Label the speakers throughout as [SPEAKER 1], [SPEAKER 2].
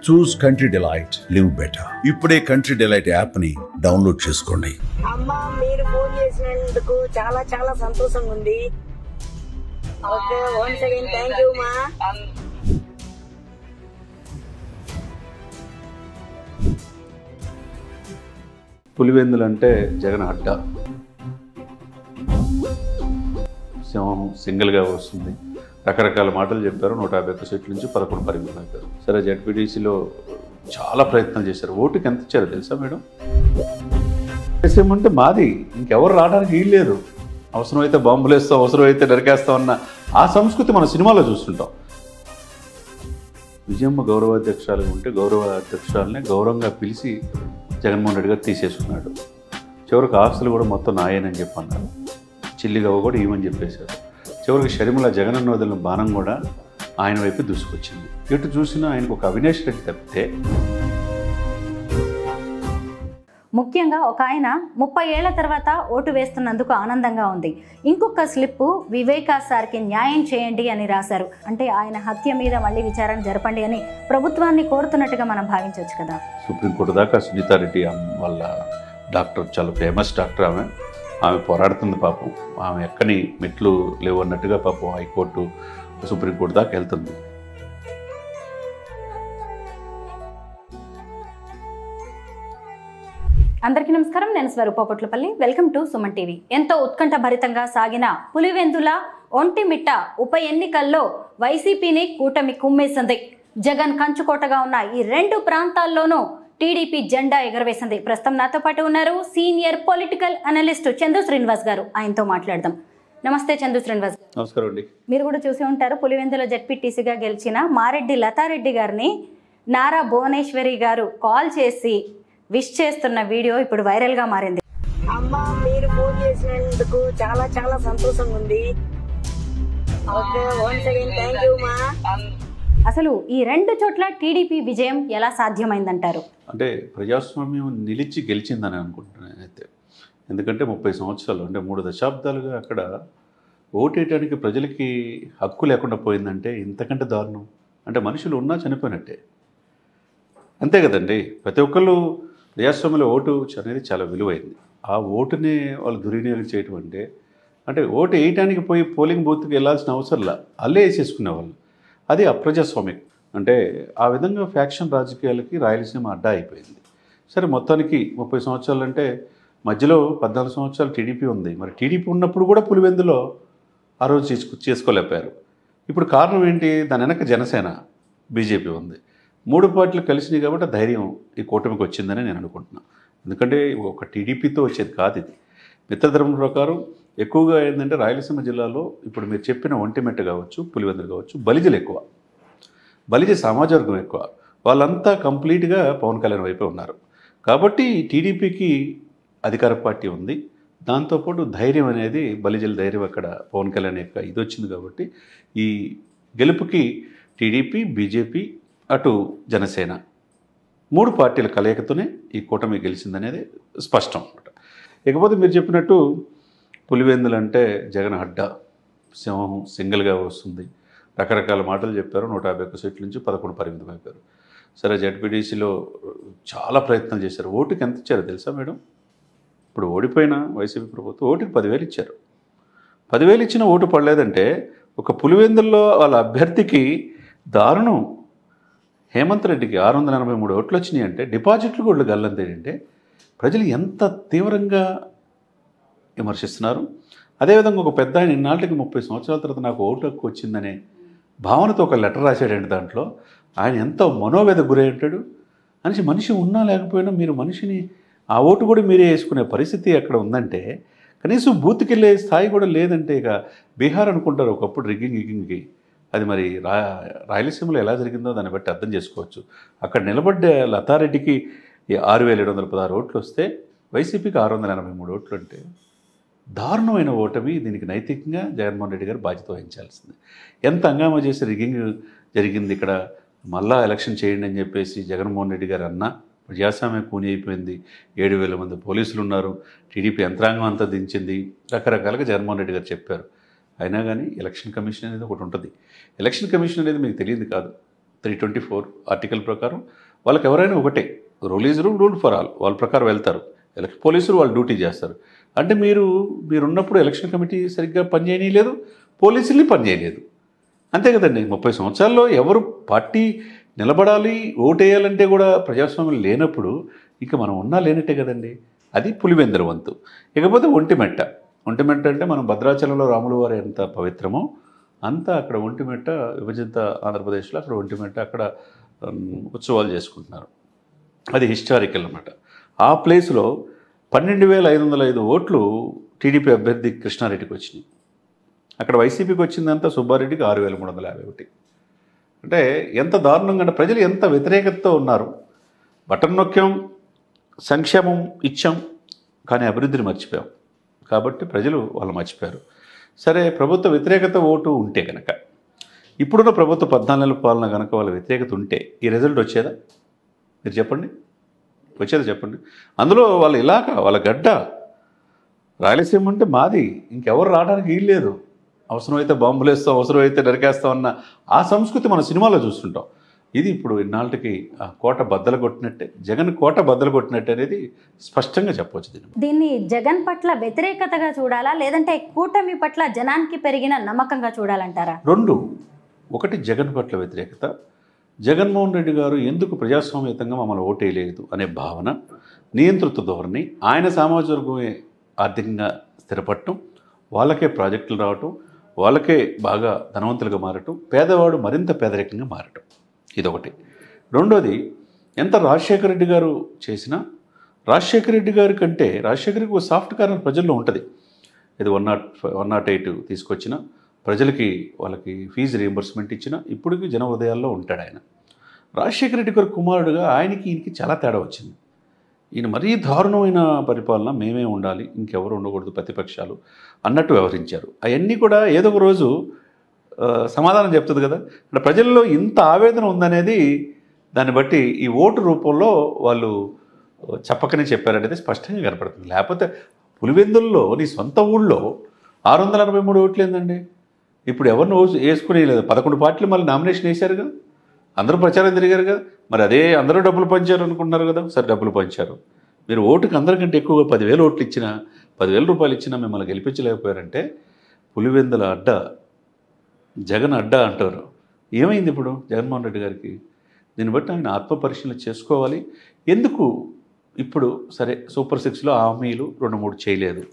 [SPEAKER 1] చూస్ country delight, live better. ఇప్పుడే country delight app ని download చేసుకోండి.
[SPEAKER 2] అమ్మా, మీరు ఫోన్ చేసినందుకు చాలా చాలా సంతోషంగా ఉంది. Okay, once again thank you మా.
[SPEAKER 3] పులివెందులు అంటే జగన్ అడ్డ. సింహం సింగిల్గా వస్తుంది. రకరకాల మాటలు చెప్పారు. 151 సీట్ల నుంచి 11 పరిమితం అయిపోయారు. సరే, జెడ్పీటీసీలో చాలా ప్రయత్నాలు చేశారు. ఓటుకి ఎంత ఇచ్చారో తెలుసా మేడం? అంటే మాది, ఇంకెవరు రావడానికి వీలు లేదు. అవసరమైతే బాంబులు వేస్తాం, అవసరమైతే నరికేస్తాం అన్న ఆ సంస్కృతి మన సినిమాలో చూస్తుంటాం. విజయమ్మ గౌరవాధ్యక్షురాలుగా ఉంటే గౌరవాధ్యక్షురాలని గౌరవంగా పిలిచి జగన్మోహన్ రెడ్డి గారు తీసేసుకున్నాడు. చివరికి ఆస్తులు కూడా మొత్తం నాయనని చెప్పి అన్నారు. చిల్లిగవ్వ కూడా ఏమని చెప్పేశారు. చివరికి షర్మిల జగనన్న వదిలిన బాణం కూడా ఆయన వైపు దూసుకొచ్చింది. ఎటు చూసినా ఆయనకు ఒక అవినేష్ రెడ్డి తప్పితే.
[SPEAKER 4] ముఖ్యంగా ఒక ఆయన 30 ఏళ్ల తర్వాత ఓటు వేస్తున్నందుకు ఆనందంగా ఉంది. ఇంకొక స్లిప్పు వివేకా సార్కి న్యాయం చేయండి అని రాశారు. అంటే ఆయన హత్య మీద మళ్ళీ విచారణ జరపండి అని ప్రభుత్వాన్ని కోరుతున్నట్టుగా మనం భావించవచ్చు కదా.
[SPEAKER 3] సుప్రీంకోర్టు దాకా సునీతారెడ్డి వాళ్ళ డాక్టర్, చాలా ఫేమస్ డాక్టర్ ఆమె పోరాడుతుంది పాపం. ఆమె ఎక్కని మెట్లు లేవు అన్నట్టుగా పాపం హైకోర్టు, సుప్రీంకోర్టు దాకా వెళ్తుంది.
[SPEAKER 4] అందరికీ నమస్కారం, నేను Swaroopa Potlapalli. Welcome to Suman TV. ఎంతో ఉత్కంఠ భరితంగా సాగిన పులివెందుల ఒంటిమిట్ట ఉప ఎన్నికల్లో వైసీపీని కూటమి కుమ్మేసింది. జగన్ కంచుకోటగా ఉన్న ఈ 2 ప్రాంతాల్లోనూ టీడీపీ జెండా ఎగరవేసింది. ప్రస్తుతం నాతో పాటు ఉన్నారు senior political analyst Chandu Srinivas గారు. ఆయనతో మాట్లాడదాం. నమస్తే చందు శ్రీనివాస్.
[SPEAKER 3] నమస్కారం అండి.
[SPEAKER 4] మీరు కూడా చూసి ఉంటారు, పులివెందుల జెడ్పీటీసీగా గెలిచిన మారెడ్డి లతారెడ్డి గారిని నారా భువనేశ్వరి గారు కాల్ చేసి విష్ చేస్తున్న వీడియో ఇప్పుడు వైరల్ గా మారింది.
[SPEAKER 2] అమ్మా, మీరు ఫోన్ చేసినందుకు చాలా చాలా సంతోషంగా ఉంది. Okay, once again thank you మా.
[SPEAKER 4] అసలు ఈ 2 చోట్ల టీడీపీ విజయం ఎలా సాధ్యమైందంటారు?
[SPEAKER 3] అంటే ప్రజాస్వామ్యం నిలిచి గెలిచిందని అనుకుంటున్నాను నేనైతే. ఎందుకంటే 30 సంవత్సరాలు, అంటే 3 దశాబ్దాలుగా అక్కడ ఓటేయడానికి ప్రజలకి హక్కు లేకుండా పోయిందంటే ఇంతకంటే దారుణం. అంటే మనుషులు ఉన్నా చనిపోయినట్టే, అంతే కదండి. ప్రతి ఒక్కళ్ళు ప్రజాస్వామ్యంలో ఓటు అనేది చాలా విలువైంది. ఆ ఓటుని వాళ్ళు దుర్వినియోగం చేయటం అంటే ఓటు వేయటానికి పోయి పోలింగ్ బూత్కి వెళ్ళాల్సిన అవసరంలా అల్లే వేసేసుకునేవాళ్ళు. అది అప్రజాస్వామ్యం. అంటే ఆ విధంగా ఫ్యాక్షన్ రాజకీయాలకి రాయలసీమ అడ్డా అయిపోయింది. సరే, మొత్తానికి 30 సంవత్సరాలు అంటే మధ్యలో 14 సంవత్సరాలు టీడీపీ ఉంది. మరి టీడీపీ ఉన్నప్పుడు కూడా పులివెందులో ఆ రోజు చేసుకోలేకపోయారు. ఇప్పుడు కారణం ఏంటి? దాని వెనక జనసేన, బీజేపీ ఉంది. 3 పార్టీలు కలిసినాయి కాబట్టి ధైర్యం ఈ కూటమికి వచ్చిందని నేను అనుకుంటున్నాను. ఎందుకంటే ఒక టీడీపీతో వచ్చేది కాదు ఇది. మిత్రధర్మం ప్రకారం ఎక్కువగా ఏంటంటే రాయలసీమ జిల్లాలో ఇప్పుడు మీరు చెప్పిన ఒంటిమిట్ట కావచ్చు, పులివెందులు కావచ్చు, బలిజలు ఎక్కువ, బలిజ సమాజ వర్గం ఎక్కువ. వాళ్ళంతా కంప్లీట్గా పవన్ కళ్యాణ్ వైపే ఉన్నారు. కాబట్టి టీడీపీకి అధికార పార్టీ ఉంది. దాంతోపాటు ధైర్యం అనేది, బలిజల ధైర్యం అక్కడ పవన్ కళ్యాణ్ యొక్క ఇది వచ్చింది. కాబట్టి ఈ గెలుపుకి టీడీపీ, బీజేపీ, అటు జనసేన 3 పార్టీల కలయికతోనే ఈ కూటమి గెలిచిందనేది స్పష్టం అన్నమాట. ఇకపోతే మీరు చెప్పినట్టు పులివెందులు అంటే జగన్ అడ్డ. సింహం సింగిల్గా వస్తుంది. రకరకాల మాటలు చెప్పారు. 151 సీట్ల నుంచి 11 పరిమితం అయిపోయారు. సరే, జెడ్పీటీసీలో చాలా ప్రయత్నాలు చేశారు. ఓటుకి ఎంత ఇచ్చారో తెలుసా మేడం? ఇప్పుడు ఓడిపోయిన వైసీపీ ప్రభుత్వం ఓటుకి 10,000 ఇచ్చారు. 10,000 ఇచ్చిన ఓటు పడలేదంటే ఒక పులివెందుల్లో వాళ్ళ అభ్యర్థికి దారుణం. హేమంత్ రెడ్డికి 683 ఓట్లు వచ్చినాయి అంటే డిపాజిట్లు కూడా గల్లంతేంటే ప్రజలు ఎంత తీవ్రంగా విమర్శిస్తున్నారు. అదేవిధంగా ఒక పెద్ద ఆయన ఇన్నాళ్ళకి 30 సంవత్సరాల తర్వాత నాకు ఓటు హక్కు వచ్చిందనే భావనతో ఒక లెటర్ రాశాడండి. దాంట్లో ఆయన ఎంత మనోవేద గురై ఉంటాడు అనేసి. మనిషి ఉన్నా లేకపోయినా మీరు మనిషిని ఆ ఓటు కూడా మీరే వేసుకునే పరిస్థితి అక్కడ ఉందంటే, కనీసం బూత్కి వెళ్ళే స్థాయి కూడా లేదంటే ఇక బీహార్ అనుకుంటారు ఒకప్పుడు రిగ్గింగ్కి. అది మరి రాయలసీమలో ఎలా జరిగిందో దాన్ని బట్టి అర్థం చేసుకోవచ్చు. అక్కడ నిలబడ్డ లతారెడ్డికి 6,716 ఓట్లు వస్తే వైసీపీకి 683 ఓట్లు అంటే దారుణమైన ఓటమి. దీనికి నైతికంగా జగన్మోహన్ రెడ్డి గారు బాధ్యత వహించాల్సింది. ఎంత హంగామా చేసి రిగ్గింగ్ జరిగింది ఇక్కడ, మళ్ళా ఎలక్షన్ చేయండి అని చెప్పేసి జగన్మోహన్ రెడ్డి గారు అన్నా ప్రజాస్వామ్యం కూని అయిపోయింది. 7,000 మంది పోలీసులు ఉన్నారు. టీడీపీ యంత్రాంగం అంతా దించింది. రకరకాలుగా జగన్మోహన్ రెడ్డి గారు చెప్పారు. అయినా కానీ ఎలక్షన్ కమిషన్ అనేది ఒకటి ఉంటుంది. ఎలక్షన్ కమిషన్ అనేది మీకు తెలియదు కాదు, 324 ఆర్టికల్ ప్రకారం వాళ్ళకి ఎవరైనా ఒకటే, rule is rule for all, వాళ్ళ ప్రకారం వెళ్తారు. పోలీసులు వాళ్ళు డ్యూటీ చేస్తారు. అంటే మీరున్నప్పుడు ఎలక్షన్ కమిటీ సరిగ్గా పనిచేయలేదు, పోలీసుల్ని పనిచేయలేదు, అంతే కదండి. 30 సంవత్సరాల్లో ఎవరు పార్టీ నిలబడాలి, ఓటేయాలంటే కూడా ప్రజాస్వామ్యం లేనప్పుడు ఇంకా మనం ఉన్నా లేనట్టే కదండి. అది పులివెందుల వంతు. ఇకపోతే ఒంటిమిట్ట అంటే మనం భద్రాచలంలో రాముల వారు ఎంత పవిత్రమో అంతా అక్కడ ఒంటిమిట్ట, విభజిత ఆంధ్రప్రదేశ్లో అక్కడ ఒంటిమిట్ట అక్కడ ఉత్సవాలు చేసుకుంటున్నారు. అది హిస్టారికల్ అన్నమాట. ఆ ప్లేస్లో 12,505 ఓట్లు టీడీపీ అభ్యర్థి కృష్ణారెడ్డికి వచ్చినాయి. అక్కడ వైసీపీకి వచ్చిందంతా సుబ్బారెడ్డికి 6,351. అంటే ఎంత దారుణంగా, అంటే ప్రజలు ఎంత వ్యతిరేకతతో ఉన్నారు. బటన్ నొక్కాం, సంక్షేమం ఇచ్చాం, కానీ అభివృద్ధిని మర్చిపోయాం. కాబట్టి ప్రజలు వాళ్ళు మర్చిపోయారు. సరే, ప్రభుత్వ వ్యతిరేకత ఓటు ఉంటే కనుక, ఇప్పుడున్న ప్రభుత్వ 14 నెలల పాలన కనుక వాళ్ళ వ్యతిరేకత ఉంటే ఈ రిజల్ట్ వచ్చేదా? మీరు చెప్పండి, వచ్చేదా చెప్పండి. అందులో వాళ్ళ ఇలాకా, వాళ్ళ గడ్డ రాయలసీమ అంటే మాది, ఇంకెవరు రావడానికి వీలు లేదు. అవసరమైతే బాంబులు వేస్తాం, అవసరమైతే నరికేస్తాం అన్న ఆ సంస్కృతి మన సినిమాలో చూస్తుంటాం. ఇది ఇప్పుడు ఇన్నాళ్ళకి ఆ కోట బద్దలు కొట్టినట్టే, జగన్ కోట బద్దలు కొట్టినట్టే అనేది స్పష్టంగా చెప్పవచ్చు.
[SPEAKER 4] దీన్ని జగన్ పట్ల వ్యతిరేకతగా చూడాలా, లేదంటే కూటమి పట్ల జనానికి పెరిగిన నమ్మకంగా చూడాలంటారా?
[SPEAKER 3] రెండు. ఒకటి జగన్ పట్ల వ్యతిరేకత, జగన్మోహన్ రెడ్డి గారు ఎందుకు ప్రజాస్వామ్యతంగా మమ్మల్ని ఓటేయలేదు అనే భావన, నియంతృత్వ ధోరణి, ఆయన సామాజిక వర్గమే ఆర్థికంగా స్థిరపడటం, వాళ్ళకే ప్రాజెక్టులు రావటం, వాళ్ళకే బాగా ధనవంతులుగా మారటం, పేదవాడు మరింత పేదరికంగా మారటం, ఇదొకటి. రెండోది, ఎంత రాజశేఖర రెడ్డి గారు చేసినా రాజశేఖర రెడ్డి గారి కంటే రాజశేఖరికి ఒక సాఫ్ట్ కార్నర్ ప్రజల్లో ఉంటుంది. ఇది 108 తీసుకొచ్చిన ప్రజలకి వాళ్ళకి ఫీజు రీయింబర్స్మెంట్ ఇచ్చిన ఇప్పటికీ జన హృదయాల్లో ఉంటాడు ఆయన. రాజశేఖర రెడ్డి గారి కుమారుడుగా ఈయనకి చాలా తేడా వచ్చింది. ఈయన మరీ దారుణమైన పరిపాలన, మేమే ఉండాలి, ఇంకెవరు ఉండకూడదు ప్రతిపక్షాలు అన్నట్టు వ్యవహరించారు. అవన్నీ కూడా ఏదో ఒక రోజు సమాధానం చెప్తుంది కదా. అంటే ప్రజల్లో ఇంత ఆవేదన ఉందనేది దాన్ని బట్టి ఈ ఓటు రూపంలో వాళ్ళు చెప్పకనే చెప్పారనేది స్పష్టంగా కనపడుతుంది. లేకపోతే పులివెందుల్లో నీ సొంత ఊళ్ళో 683 ఓట్లు ఏందండి. ఇప్పుడు ఎవరిని వేసుకునే లేదు. 11 పార్టీలు మళ్ళీ నామినేషన్ వేశారుగా, అందరూ ప్రచారం తిరిగారుగా. మరి అదే అందరూ డబ్బులు పంచారు అనుకుంటున్నారు కదా. సరే, డబ్బులు పంచారు. మీరు ఓటుకి అందరికంటే ఎక్కువగా 10,000 ఓట్లు ఇచ్చినా, 10,000 రూపాయలు ఇచ్చినా మిమ్మల్ని గెలిపించలేకపోయారంటే పులివెందుల అడ్డ, జగన్ అడ్డా అంటారు. ఏమైంది ఇప్పుడు జగన్మోహన్ రెడ్డి గారికి? దీన్ని బట్టి ఆయన ఆత్మపరిశీలన చేసుకోవాలి. ఎందుకు ఇప్పుడు సరే సూపర్ 6లో హామీలు 2-3 చేయలేదు,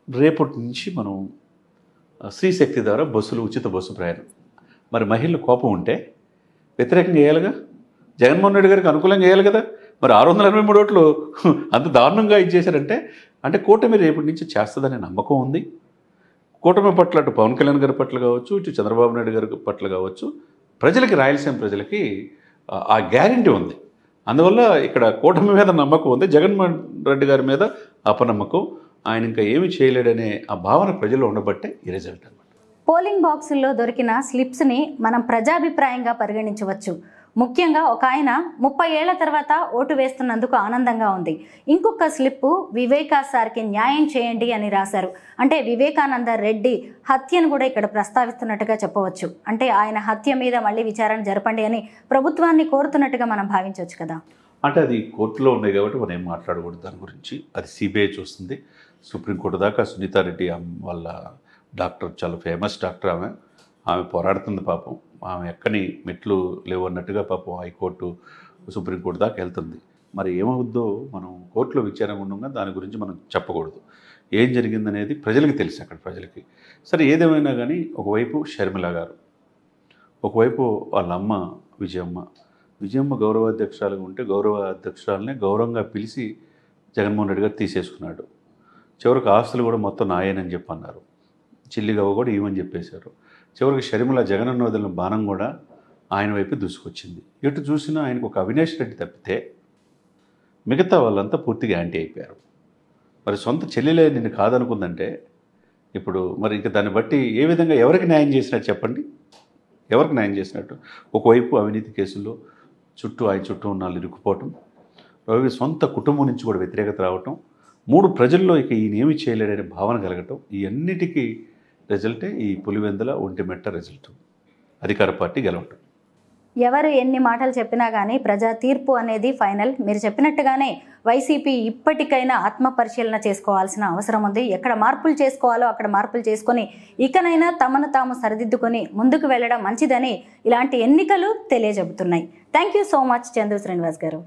[SPEAKER 3] రేపటి నుంచి మనం శ్రీశక్తి ద్వారా బస్సులు, ఉచిత బస్సు ప్రయాణం, మరి మహిళలు కోపం ఉంటే వ్యతిరేకంగా వేయాలిగా, జగన్మోహన్ రెడ్డి గారికి అనుకూలంగా వేయాలి కదా. మరి 683 ఓట్లు అంత దారుణంగా ఇచ్చేశారంటే అంటే కూటమి రేపటి నుంచి చేస్తుందనే నమ్మకం ఉంది. కూటమి పట్ల అటు పవన్ కళ్యాణ్ గారి పట్ల కావచ్చు, ఇటు చంద్రబాబు నాయుడు గారి పట్ల కావచ్చు, ప్రజలకి, రాయలసీమ ప్రజలకి ఆ గ్యారెంటీ ఉంది. అందువల్ల ఇక్కడ కూటమి మీద నమ్మకం ఉంది, జగన్మోహన్ రెడ్డి గారి మీద అపనమ్మకం. ఆయన ఇంకా ఏమి చేయలేడనే ఆ భావన ప్రజల్లో ఉండబట్టే ఈ రిజల్ట్ అన్నమాట.
[SPEAKER 4] పోలింగ్ బాక్సుల్లో దొరికిన స్లిప్స్ని మనం ప్రజాభిప్రాయంగా పరిగణించవచ్చు. ముఖ్యంగా ఒక ఆయన 30 ఏళ్ల తర్వాత ఓటు వేస్తున్నందుకు ఆనందంగా ఉంది. ఇంకొక స్లిప్పు వివేకా సార్కి న్యాయం చేయండి అని రాశారు. అంటే వివేకానంద రెడ్డి హత్యను కూడా ఇక్కడ ప్రస్తావిస్తున్నట్టుగా చెప్పవచ్చు. అంటే ఆయన హత్య మీద మళ్ళీ విచారణ జరపండి అని ప్రభుత్వాన్ని కోరుతున్నట్టుగా మనం భావించవచ్చు కదా.
[SPEAKER 3] అంటే అది కోర్టులో ఉన్నాయి కాబట్టి మనం ఏం మాట్లాడకూడదు దాని గురించి. అది సిబిఐ చూస్తుంది. సుప్రీంకోర్టు దాకా సునీతారెడ్డి వాళ్ళ డాక్టర్, చాలా ఫేమస్ డాక్టర్ ఆమె పోరాడుతుంది పాపం. ఆమె ఎక్కని మెట్లు లేవు అన్నట్టుగా పాపం హైకోర్టు, సుప్రీంకోర్టు దాకా వెళ్తుంది. మరి ఏమవుద్దో మనం కోర్టులో విచారణ ఉండగా దాని గురించి మనం చెప్పకూడదు. ఏం జరిగిందనేది ప్రజలకి తెలుసు, అక్కడ ప్రజలకి. సరే, ఏదేమైనా కానీ ఒకవైపు షర్మిల గారు, ఒకవైపు వాళ్ళ అమ్మ విజయమ్మ గౌరవాధ్యక్షురాలుగా ఉంటే గౌరవ అధ్యక్షురాలనే గౌరవంగా పిలిచి జగన్మోహన్ రెడ్డి గారు తీసేసుకున్నాడు. చివరికి ఆస్తులు కూడా మొత్తం నాయనని చెప్పి అన్నారు. చిల్లిగవ్వ కూడా ఇవ్వని చెప్పేశారు. చివరికి షర్మిల జగనన్న వదిలిన బాణం కూడా ఆయన వైపు దూసుకొచ్చింది. ఎటు చూసినా ఆయనకు ఒక అవినాష్ రెడ్డి తప్పితే మిగతా వాళ్ళంతా పూర్తిగా యాంటీ అయిపోయారు. మరి సొంత చెల్లెలే నిన్ను కాదనుకుందంటే ఇప్పుడు మరి ఇంకా దాన్ని బట్టి ఏ విధంగా ఎవరికి న్యాయం చేసినట్టు చెప్పండి? ఎవరికి న్యాయం చేసినట్టు? ఒకవైపు అవినీతి కేసుల్లో ఆయన చుట్టూ ఉన్న వాళ్ళు ఇరుక్కుపోవటం, ఒకవైపు సొంత కుటుంబం నుంచి కూడా వ్యతిరేకత రావటం, 3 ప్రజల్లో ఇక ఈయన ఏమి చేయలేడనే భావన కలగటం, ఈ అన్నిటికీ రిజల్టే ఈ పులివెందుల ఒంటిమిట్ట రిజల్ట్, అధికార పార్టీ గెలవటం.
[SPEAKER 4] ఎవరు ఎన్ని మాటలు చెప్పినా కానీ ప్రజా తీర్పు అనేది ఫైనల్. మీరు చెప్పినట్టుగానే వైసీపీ ఇప్పటికైనా ఆత్మపరిశీలన చేసుకోవాల్సిన అవసరం ఉంది. ఎక్కడ మార్పులు చేసుకోవాలో అక్కడ మార్పులు చేసుకొని ఇకనైనా తమను తాము సరిదిద్దుకొని ముందుకు వెళ్ళడం మంచిదని ఇలాంటి ఎన్నికలు తెలియజెబుతున్నాయి. Thank you so much Chandu Srinivas గారు.